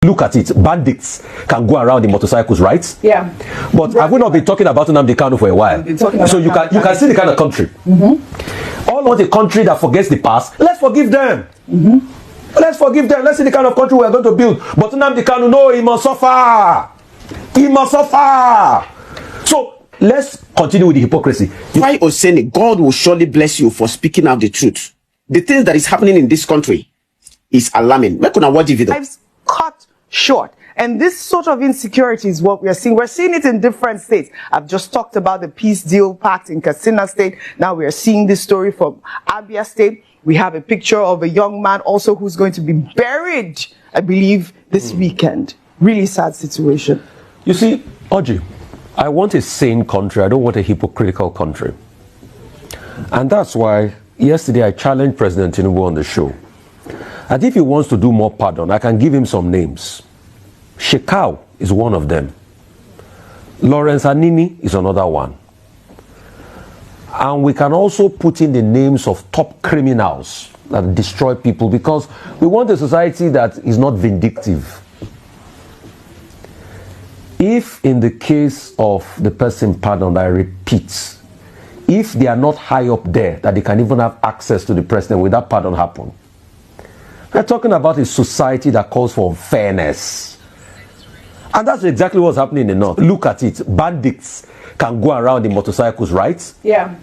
Look at it, bandits can go around in motorcycles, right? Yeah. But have we not been talking about Nnamdi Kanu for a while? So you can see the kind of country. All want a country that forgets the past. Let's forgive them. Let's forgive them. Let's see the kind of country we are going to build. But Nnamdi Kanu, no, he must suffer. He must suffer. So let's continue with the hypocrisy. Rufai Oseni, God will surely bless you for speaking out the truth. The things that is happening in this country is alarming. Make una watch the video. Cut short. And this sort of insecurity is what we are seeing. We're seeing it in different states. I've just talked about the peace deal pact in Katsina State. Now we are seeing this story from Abia State. We have a picture of a young man also who's going to be buried, I believe, this weekend. Really sad situation. You see, Oji, I want a sane country. I don't want a hypocritical country. And that's why yesterday I challenged President Tinubu on the show. And if he wants to do more pardon, I can give him some names. Shekau is one of them. Lawrence Anini is another one. And we can also put in the names of top criminals that destroy people, because we want a society that is not vindictive. If in the case of the person pardoned, I repeat, if they are not high up there that they can even have access to the president, will that pardon happen? We're talking about a society that calls for fairness. And that's exactly what's happening in the north. Look at it. Bandits can go around in motorcycles, right? Yeah.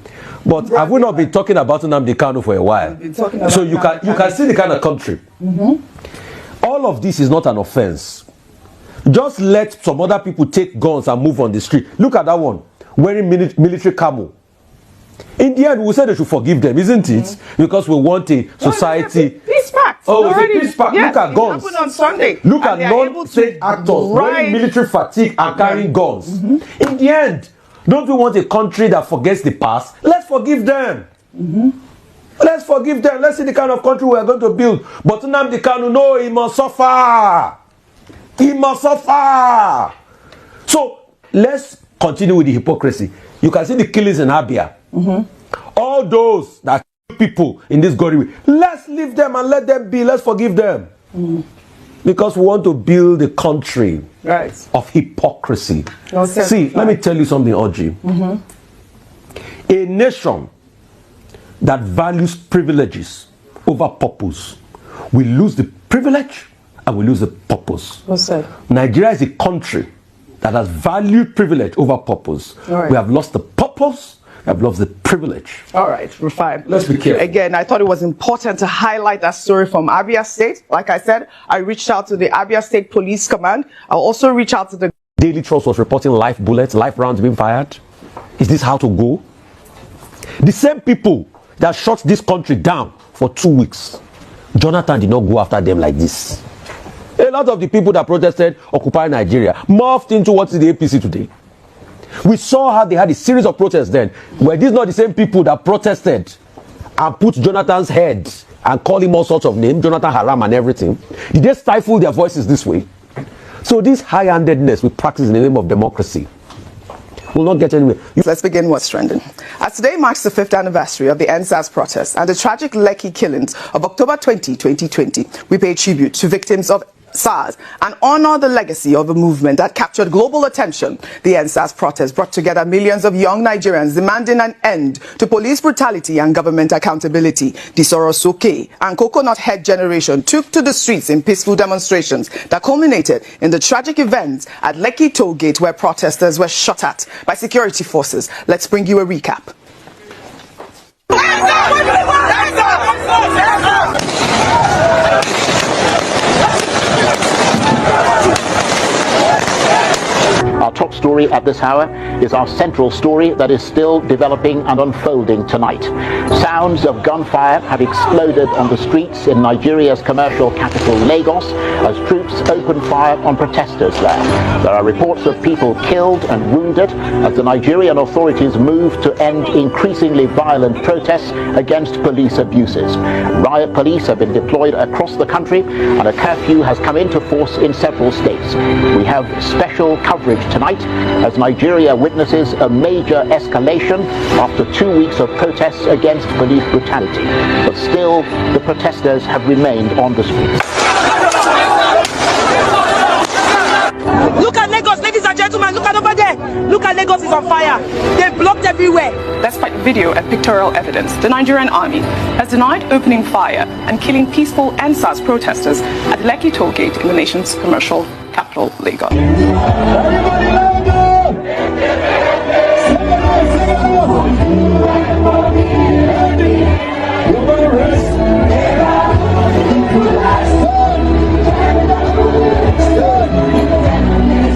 But have we not been talking about Nnamdi Kanu for a while? So you can see the kind of country. All of this is not an offense. Just let some other people take guns and move on the street. Look at that one, wearing military camo. In the end, we say they should forgive them, isn't it? Because we want a society. Peace pact. Oh, it's a peace pact. Yes, look at guns. It happened on Sunday. Look at non-state actors wearing military fatigue and carrying guns. In the end, don't we want a country that forgets the past? Let's forgive them. Let's forgive them. Let's see the kind of country we are going to build. But Nnamdi Kanu, no, he must suffer. He must suffer. So let's continue with the hypocrisy. You can see the killings in Abia. All those that kill people in this gory way, let's leave them and let them be. Let's forgive them. Because we want to build a country of hypocrisy. See, let me tell you something, Oji. A nation that values privileges over purpose will lose the privilege and will lose the purpose. What's that? Nigeria is a country that has valued privilege over purpose. We have lost the purpose. I've lost the privilege. All right, Rufai. Let's be careful. Again, I thought it was important to highlight that story from Abia State. Like I said, I reached out to the Abia State Police Command. I'll also reach out to the Daily Trust was reporting live bullets, live rounds being fired. Is this how to go? The same people that shut this country down for 2 weeks, Jonathan did not go after them like this. A lot of the people that protested Occupy Nigeria morphed into what is the APC today. We saw how they had a series of protests then. Were these not the same people that protested and put Jonathan's head and call him all sorts of names, Jonathan Haram and everything? Did they stifle their voices this way? So this high-handedness we practice in the name of democracy will not get anywhere. Let's begin what's trending. As today marks the 5th anniversary of the NSAS protests and the tragic Lekki killings of October 20, 2020, we pay tribute to victims of SARS and honor the legacy of a movement that captured global attention. The NSAS protest brought together millions of young Nigerians demanding an end to police brutality and government accountability. The Sorosoke and Coconut Head generation took to the streets in peaceful demonstrations that culminated in the tragic events at Lekki Toll Gate, where protesters were shot at by security forces. Let's bring you a recap. Our top story at this hour is our central story that is still developing and unfolding tonight. Sounds of gunfire have exploded on the streets in Nigeria's commercial capital, Lagos, as troops open fire on protesters there. There are reports of people killed and wounded as the Nigerian authorities move to end increasingly violent protests against police abuses. Riot police have been deployed across the country and a curfew has come into force in several states. We have special coverage tonight as Nigeria witnesses a major escalation after 2 weeks of protests against police brutality. But still, the protesters have remained on the streets. Lagos is on fire. They blocked everywhere. Despite video and pictorial evidence, the Nigerian army has denied opening fire and killing peaceful NSAS protesters at the Lekki toll gate in the nation's commercial capital, Lagos.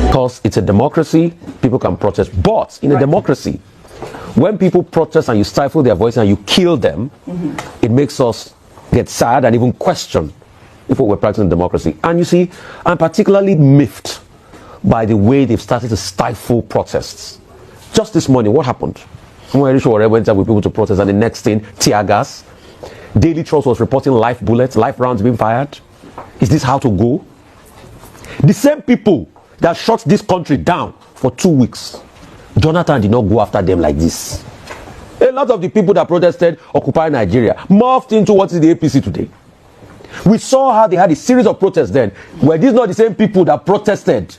Because it's a democracy, people can protest. But in a democracy, when people protest and you stifle their voice and you kill them, it makes us get sad and even question if we're practicing democracy. And you see, I'm particularly miffed by the way they've started to stifle protests. Just this morning, what happened? OMOYELE went out with people to protest, and the next thing, tear gas. Daily Trust was reporting live bullets, live rounds being fired. Is this how to go? The same people that shut this country down for 2 weeks, Jonathan did not go after them like this. A lot of the people that protested Occupy Nigeria morphed into what is the APC today. We saw how they had a series of protests then. Were these not the same people that protested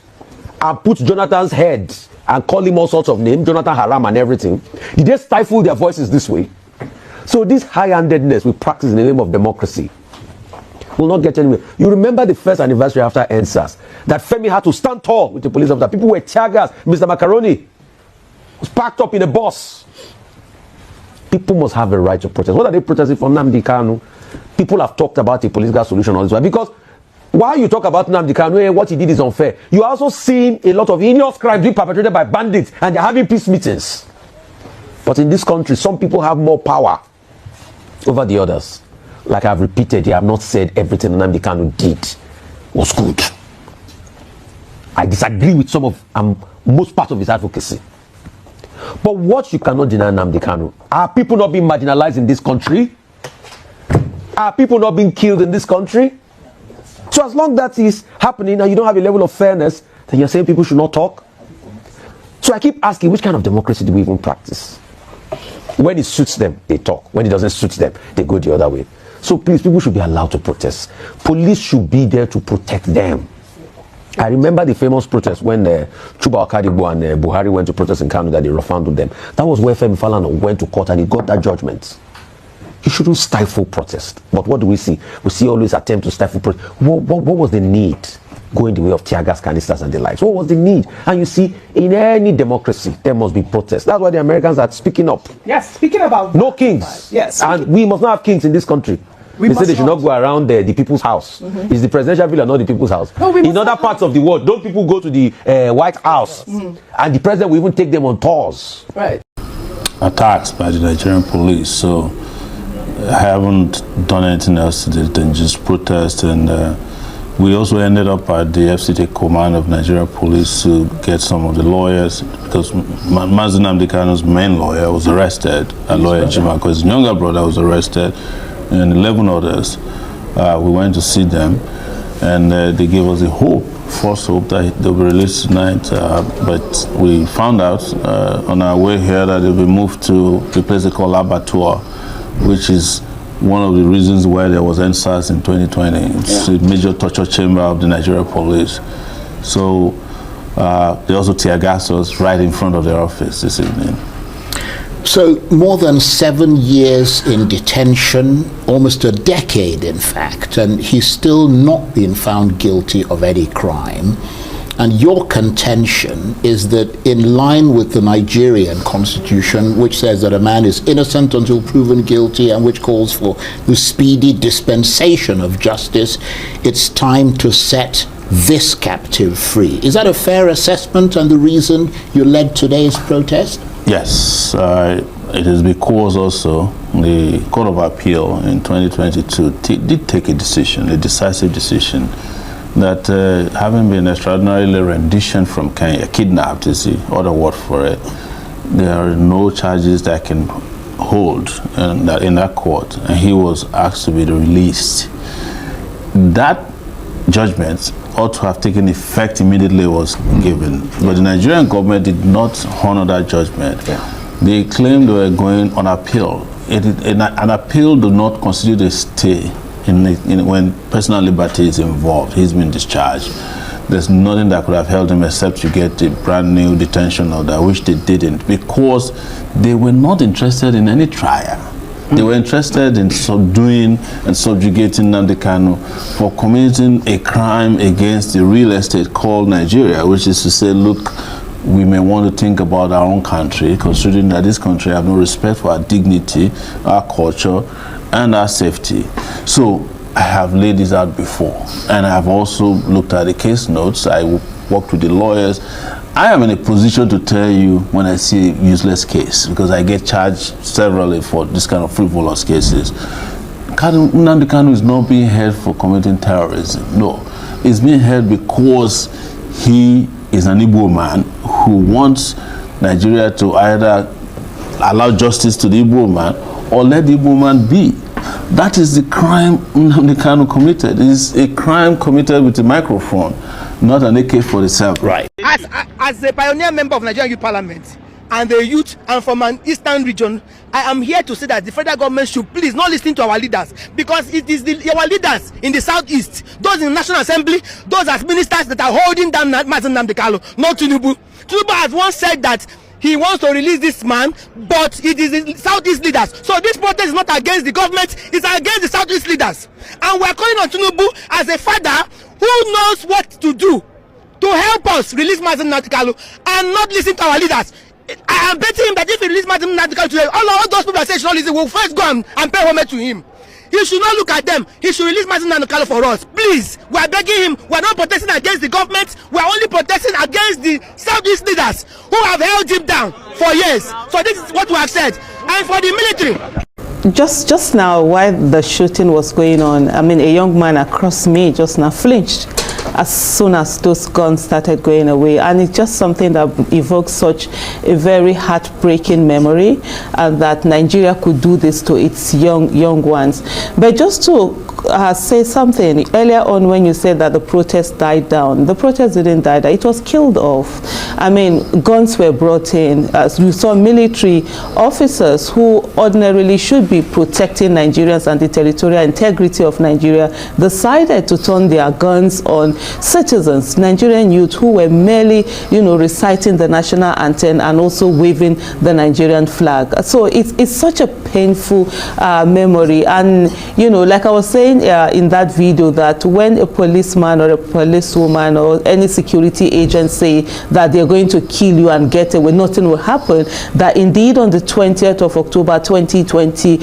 and put Jonathan's head and call him all sorts of names, Jonathan Haram and everything? Did they stifle their voices this way? So this high-handedness we practice in the name of democracy will not get anywhere. You remember the first anniversary after NSAS that Femi had to stand tall with the police officer. People were tear gas. Mr. Macaroni was packed up in a bus. People must have a right to protest. What are they protesting for? Nnamdi Kanu. People have talked about a political solution on this one. Because while you talk about Nnamdi Kanu, what he did is unfair, you are also seeing a lot of heinous crimes being perpetrated by bandits, and they're having peace meetings. But in this country, some people have more power over the others. Like I've repeated, I have not said everything Nnamdi Kanu did was good. I disagree with some of most part of his advocacy. But what you cannot deny Nnamdi Kanu, are people not being marginalized in this country? Are people not being killed in this country? So as long as that is happening and you don't have a level of fairness, then you're saying people should not talk? So I keep asking, which kind of democracy do we even practice? When it suits them, they talk. When it doesn't suit them, they go the other way. So please, people should be allowed to protest. Police should be there to protect them. I remember the famous protest when Chuba Akadibo and Buhari went to protest in Kanu that they refunded them. That was where Femi Falana went to court and he got that judgment. You shouldn't stifle protest. But what do we see? We see always attempt to stifle protest. What was the need going the way of tear gas canisters and the likes? What was the need? And you see, in any democracy, there must be protest. That's why the Americans are speaking up. Yes, speaking about... No kings. Yes. And we must not have kings in this country. They say they should not go around the people's house. It's the presidential villa, not the people's house. No, in other parts of the world, don't people go to the White House? And the president will even take them on tours. Right. Attacks by the Nigerian police. So I haven't done anything else than just protest. And we also ended up at the FCT command of Nigerian police to get some of the lawyers, because MAZI Nnamdi Kanu's main lawyer was arrested. A lawyer, EJIMAKOR, his younger brother was arrested, and 11 others. We went to see them, and they gave us a hope, false hope, that they'll be released tonight. But we found out on our way here that they'll be moved to a place they call Abattoir, which is one of the reasons why there was NSAS in 2020. It's a major torture chamber of the Nigerian police. So they also tear gas us right in front of their office this evening. So more than 7 years in detention, almost a decade in fact, and he's still not been found guilty of any crime. And your contention is that in line with the Nigerian constitution, which says that a man is innocent until proven guilty and which calls for the speedy dispensation of justice, it's time to set this captive free. Is that a fair assessment and the reason you led today's protest? Yes, it is because also the Court of Appeal in 2022 did take a decision, a decisive decision, that having been extraordinarily renditioned from Kenya, kidnapped is the other word for it, there are no charges that can hold in that court, and he was asked to be released. That judgment ought to have taken effect immediately was given, but the Nigerian government did not honor that judgment. They claimed they were going on appeal. An appeal do not constitute a stay when personal liberty is involved. He's been discharged. there's nothing that could have held them except to get a brand new detention order, which they didn't, because they were not interested in any trial. They were interested in subduing and subjugating Nnamdi Kanu for committing a crime against the real estate called Nigeria, which is to say, look, we may want to think about our own country, considering that this country have no respect for our dignity, our culture, and our safety. So I have laid this out before, and I have also looked at the case notes. I worked with the lawyers. I am in a position to tell you when I see a useless case, because I get charged severally for this kind of frivolous cases. Nnamdi Kanu is not being held for committing terrorism. No, he's being held because he is an Igbo man who wants Nigeria to either allow justice to the Igbo man or let the Igbo man be. That is the crime Nnamdi Kanu committed. It is a crime committed with a microphone, not an AK-47. Right. As a pioneer member of Nigerian Youth Parliament and the youth and from an eastern region, I am here to say that the federal government should please not listen to our leaders, because it is our leaders in the southeast, those in the National Assembly, those as ministers that are holding down MAZI Nnamdi Kanu, not Tinubu. Tinubu has once said that he wants to release this man, but it is the southeast leaders. So this protest is not against the government, it's against the southeast leaders. And we are calling on Tinubu as a father who knows what to do to help us release MAZI Nnamdi Kanu and not listen to our leaders. I am betting him that if he release MAZI Nnamdi Kanu today, all those people that say he should not listen will first go and pay homage to him. He should not look at them. He should release MAZI Nnamdi Kanu for us. Please, we are begging him. We are not protesting against the government. We are only protesting against the southeast leaders who have held him down for years. So this is what we have said. And for the military. Just now, while the shooting was going on, I mean, a young man across me just now flinched as soon as those guns started going away, and it's just something that evokes such a very heartbreaking memory, and that Nigeria could do this to its young ones. But just to say something earlier on, when you said that the protest died down, the protest didn't die down, it was killed off. I mean, guns were brought in. You saw military officers who ordinarily should be protecting Nigerians and the territorial integrity of Nigeria decided to turn their guns on citizens, Nigerian youth who were merely, reciting the national anthem and also waving the Nigerian flag. So it's such a painful memory. And, like I was saying in that video, that when a policeman or a policewoman or any security agent say that they're going to kill you and get away, nothing will happen, that indeed on the 20th of October 2020,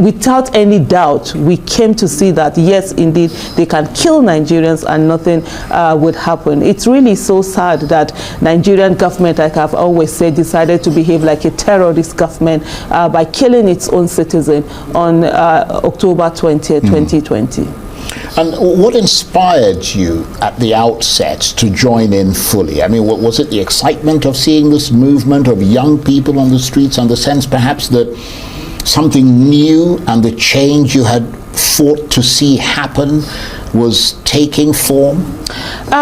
without any doubt, we came to see that, yes, indeed, they can kill Nigerians and nothing would happen. It's really so sad that Nigerian government, like I've always said, decided to behave like a terrorist government by killing its own citizen on October 20th, 2020. And what inspired you at the outset to join in fully? I mean, was it the excitement of seeing this movement of young people on the streets, and the sense perhaps that something new and the change you had fought to see happen was taking form?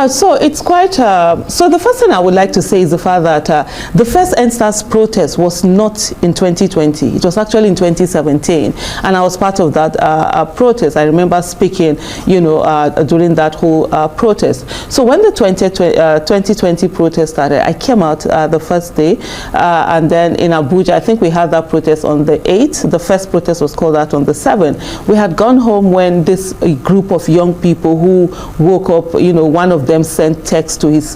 So it's quite, so the first thing I would like to say is the fact that the first EndSARS protest was not in 2020. It was actually in 2017. And I was part of that protest. I remember speaking, during that whole protest. So when the 2020 protest started, I came out the first day. And then in Abuja, I think we had that protest on the 8th. The first protest was called out on the 7th. We had gone home when this group of young people who woke up, one of them sent text to his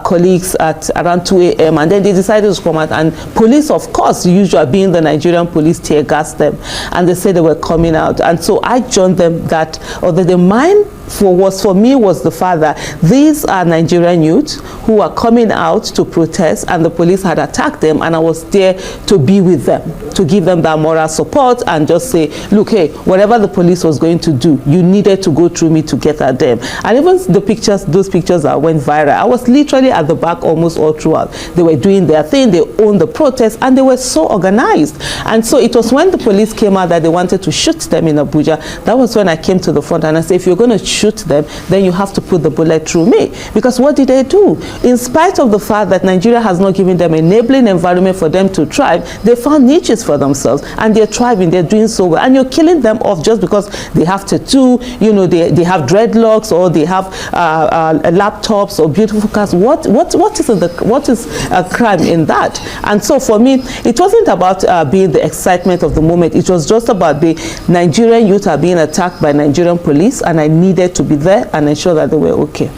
colleagues at around 2 a.m. and then they decided to come out, and police, of course, usually being the Nigerian police, tear gassed them, and they said they were coming out. And so I joined them the mind for me was the fact that these are Nigerian youth who are coming out to protest, and the police had attacked them, and I was there to be with them, to give them that moral support and just say, look, hey, whatever the police was going to do, you needed to go through me to get at them. And even those pictures that went viral, I was literally at the back almost all throughout. They were doing their thing, they owned the protest, and they were so organized. And so it was when the police came out that they wanted to shoot them in Abuja. That was when I came to the front and I said, if you're going to shoot them, then you have to put the bullet through me. Because what did they do? In spite of the fact that Nigeria has not given them an enabling environment for them to thrive, they found niches for themselves and they're thriving, they're doing so well. And you're killing them off just because they have tattoo, you know, they have dreadlocks, or they have laptops or beautiful cars. What is a crime in that? And so for me, it wasn't about being the excitement of the moment. It was just about the Nigerian youth are being attacked by Nigerian police, and I needed to be there and ensure that they were okay.